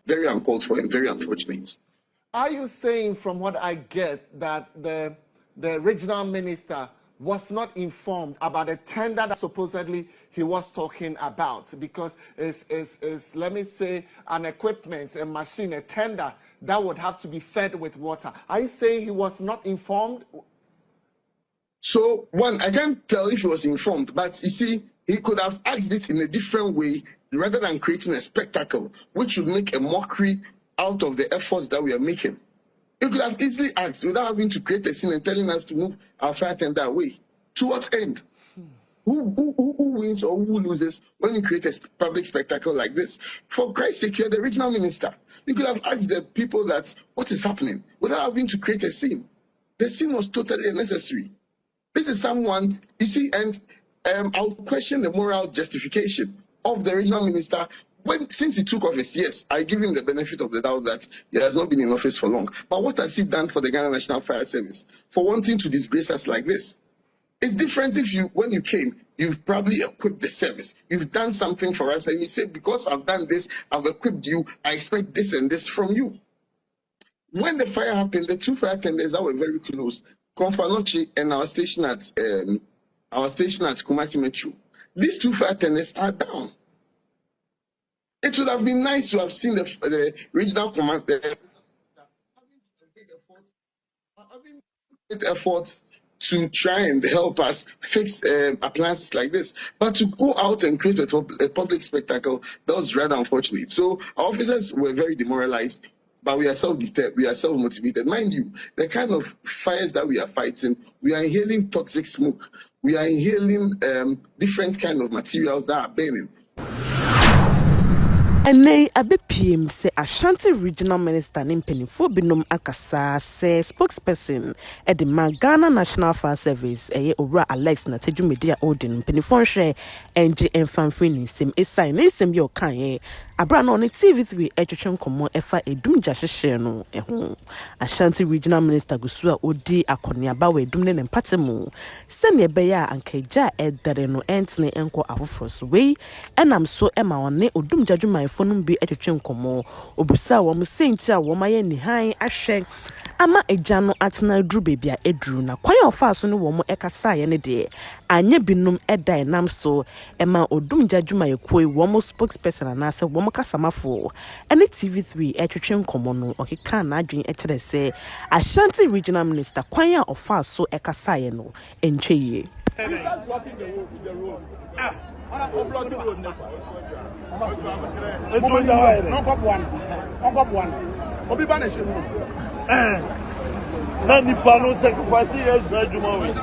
very uncalled for and very unfortunate. Are you saying, from what I get, that the regional minister was not informed about the tender that supposedly he was talking about? Because it's let me say, an equipment, a machine, a tender that would have to be fed with water. Are you saying he was not informed? So, one, I can't tell if he was informed, but you see, he could have asked it in a different way rather than creating a spectacle, which would make a mockery out of the efforts that we are making. He could have easily asked without having to create a scene and telling us to move our fire tender away. To what end? Who wins or who loses when you create a public spectacle like this? For Christ's sake, you're the regional minister. You could have asked the people that what is happening without having to create a scene. The scene was totally unnecessary. This is someone, you see, and I'll question the moral justification of the regional minister. Since he took office, yes, I give him the benefit of the doubt that he has not been in office for long. But what has he done for the Ghana National Fire Service for wanting to disgrace us like this? It's different if when you came, you've probably equipped the service. You've done something for us and you say, because I've done this, I've equipped you, I expect this and this from you. When the fire happened, the two fire tenders that were very close, Konfanochi and our station at Kumasi Metro, these two fire tenders are down. It would have been nice to have seen the regional command having a great effort to try and help us fix appliances like this. But to go out and create a public spectacle, that was rather unfortunate. So our officers were very demoralized, but we are self-deterred, we are self-motivated. Mind you, the kind of fires that we are fighting, we are inhaling toxic smoke. We are inhaling different kind of materials that are burning. And they PM say Ashanti Regional Minister Nimpenifo Binom Akasa say spokesperson at the Ghana National Fire Service Ora Alex na Teju Media Odin Penifon share NG Fanfrini sim assign sim your kan Abra no TV3 etwetwen komo efa edum jahye no Ashanti Regional Minister Gusua odi akoniaba we edum ne mpatemu sene beya ankaja edere no entne enko afoforo so we enam so ema wone odum jadwuma fonum bi etwetwen komo obusa wo msenti a wo maye ni han ahwe ama eja no atena dru bebia edru na kwan ofa so ne wo mo ekasa ye ne de anye binum eda enam so ema odum jadwuma yekoi wo mo spokesperson anase wo Kasamafo and TV3 etwetwen komo no okeka na adwen ekere se Ashanti Regional Minister kwanya ofa so ekasaye no entweye na nipa no sacrifice ye adwuma we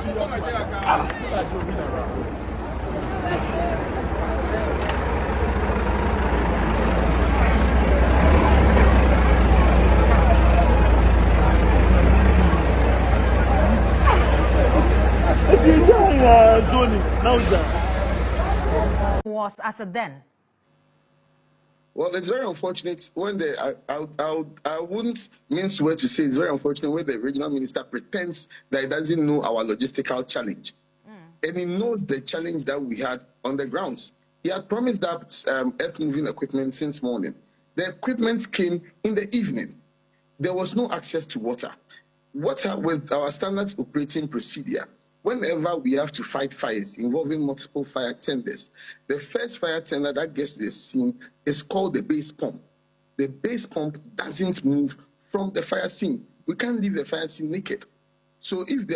was as a then. Well, it's very unfortunate when I wouldn't mince words to say it's very unfortunate when the regional minister pretends that he doesn't know our logistical challenge. And he knows the challenge that we had on the grounds. He had promised that earth-moving equipment since morning. The equipment came in the evening. There was no access to water. Water, with our standard operating procedure, whenever we have to fight fires involving multiple fire tenders, the first fire tender that gets to the scene is called the base pump. The base pump doesn't move from the fire scene. We can't leave the fire scene naked. So if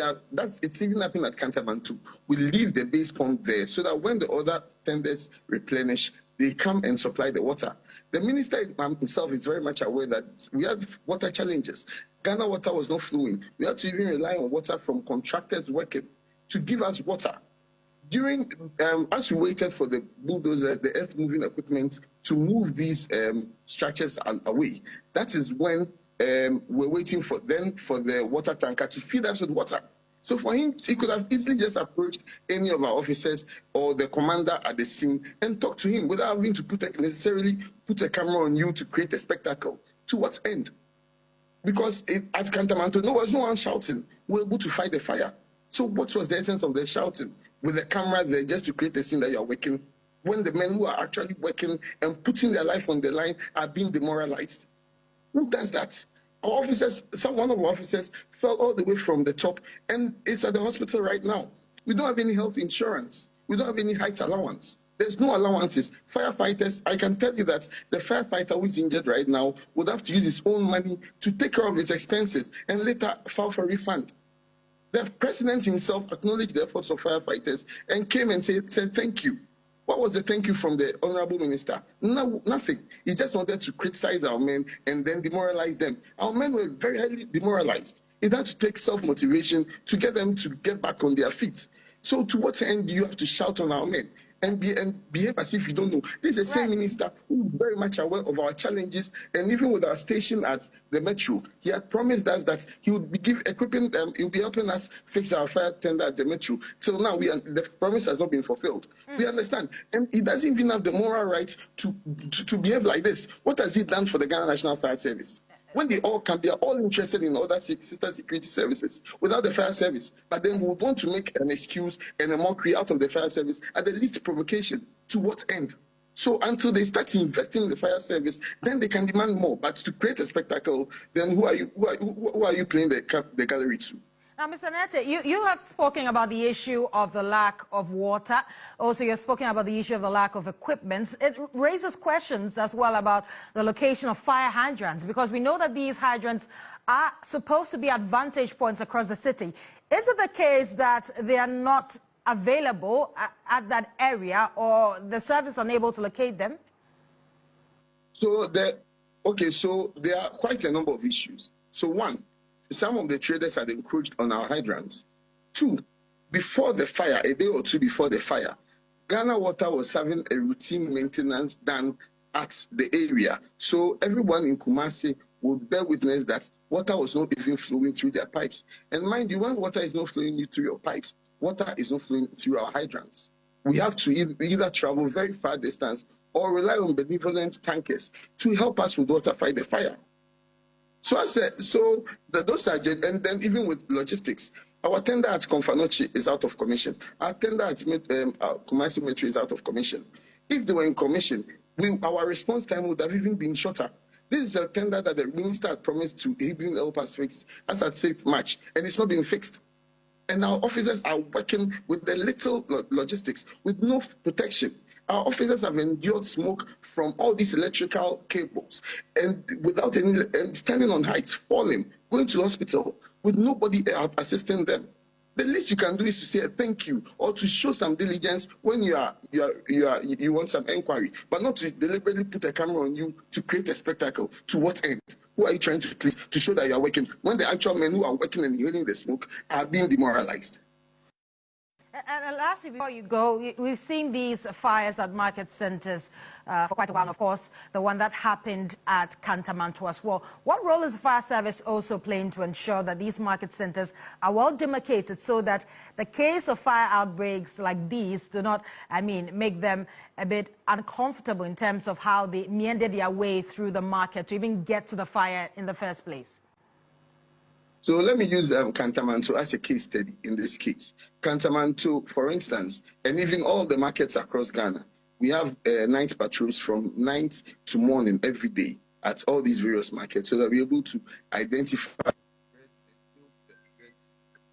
it's even happening at Cantamantu, we leave the base pump there so that when the other tenders replenish, they come and supply the water. The minister himself is very much aware that we have water challenges. Ghana water was not flowing. We had to even rely on water from contractors working to give us water. During, as we waited for the bulldozer, the earth-moving equipment to move these structures away, that is when we're waiting for the water tanker to feed us with water. So for him, he could have easily just approached any of our officers or the commander at the scene and talk to him without having to necessarily put a camera on you to create a spectacle. To what end? Because at Cantamanto, there was no one shouting. We were able to fight the fire. So what was the essence of the shouting? With the camera there just to create a scene that you are working when the men who are actually working and putting their life on the line are being demoralized? Who does that? Our officers, one of our officers fell all the way from the top and is at the hospital right now. We don't have any health insurance. We don't have any height allowance. There's no allowances. Firefighters, I can tell you that the firefighter who is injured right now would have to use his own money to take care of his expenses and later file for refund. The president himself acknowledged the efforts of firefighters and came and said thank you. What was the thank you from the honorable minister? No, nothing. He just wanted to criticize our men and then demoralize them. Our men were very highly demoralized. It had to take self-motivation to get them to get back on their feet. So to what end do you have to shout on our men and behave as if you don't know? This is the same minister who is very much aware of our challenges, and even with our station at the metro, he had promised us that he would be equipping them, he would be helping us fix our fire tender at the metro. So now the promise has not been fulfilled. We understand. And he doesn't even have the moral right to behave like this. What has he done for the Ghana National Fire Service? When they are all interested in other sister security services without the fire service, but then we would want to make an excuse and a mockery out of the fire service at the least provocation. To what end? So until they start investing in the fire service, then they can demand more. But to create a spectacle, then who are you playing the gallery to? Now, Mr. Nete, you have spoken about the issue of the lack of water. Also, you've spoken about the issue of the lack of equipment. It raises questions as well about the location of fire hydrants, because we know that these hydrants are supposed to be at vantage points across the city. Is it the case that they are not available at that area, or the service is unable to locate them? So there are quite a number of issues. So one, some of the traders had encroached on our hydrants. Two, before the fire, a day or two before the fire, Ghana Water was having a routine maintenance done at the area. So everyone in Kumasi would bear witness that water was not even flowing through their pipes. And mind you, when water is not flowing through your pipes, water is not flowing through our hydrants. We have to either travel very far distance or rely on benevolent tankers to help us with water fight the fire. So I said, those are, and then even with logistics, our tender at Konfanochi is out of commission. Our tender at Kumasi Metro is out of commission. If they were in commission, our response time would have even been shorter. This is a tender that the minister had promised to even help us fix as at 6th March, and it's not been fixed. And our officers are working with the little logistics, with no protection. Our officers have endured smoke from all these electrical cables and without any, and standing on heights, falling, going to the hospital with nobody assisting them. The least you can do is to say a thank you or to show some diligence when you want some inquiry, but not to deliberately put a camera on you to create a spectacle. To what end? Who are you trying to please? To show that you are working when the actual men who are working and inhaling the smoke are being demoralized. And lastly, before you go, we've seen these fires at market centers for quite a while. Of course, the one that happened at Kantamanto as well. What role is the fire service also playing to ensure that these market centers are well demarcated so that the case of fire outbreaks like these do not, make them a bit uncomfortable in terms of how they meander their way through the market to even get to the fire in the first place? So let me use Kantamanto as a case study in this case. Kantamanto, for instance, and even all the markets across Ghana, we have night patrols from night to morning every day at all these various markets so that we're able to identify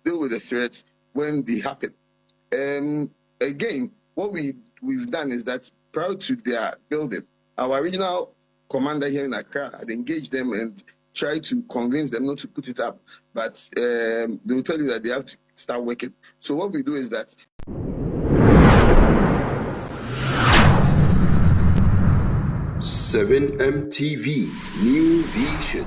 deal with the threats when they happen. Again, what we've done is that prior to their building, our regional commander here in Accra had engaged them and try to convince them not to put it up, but they will tell you that they have to start working. So what we do is that 7MTV, New Vision.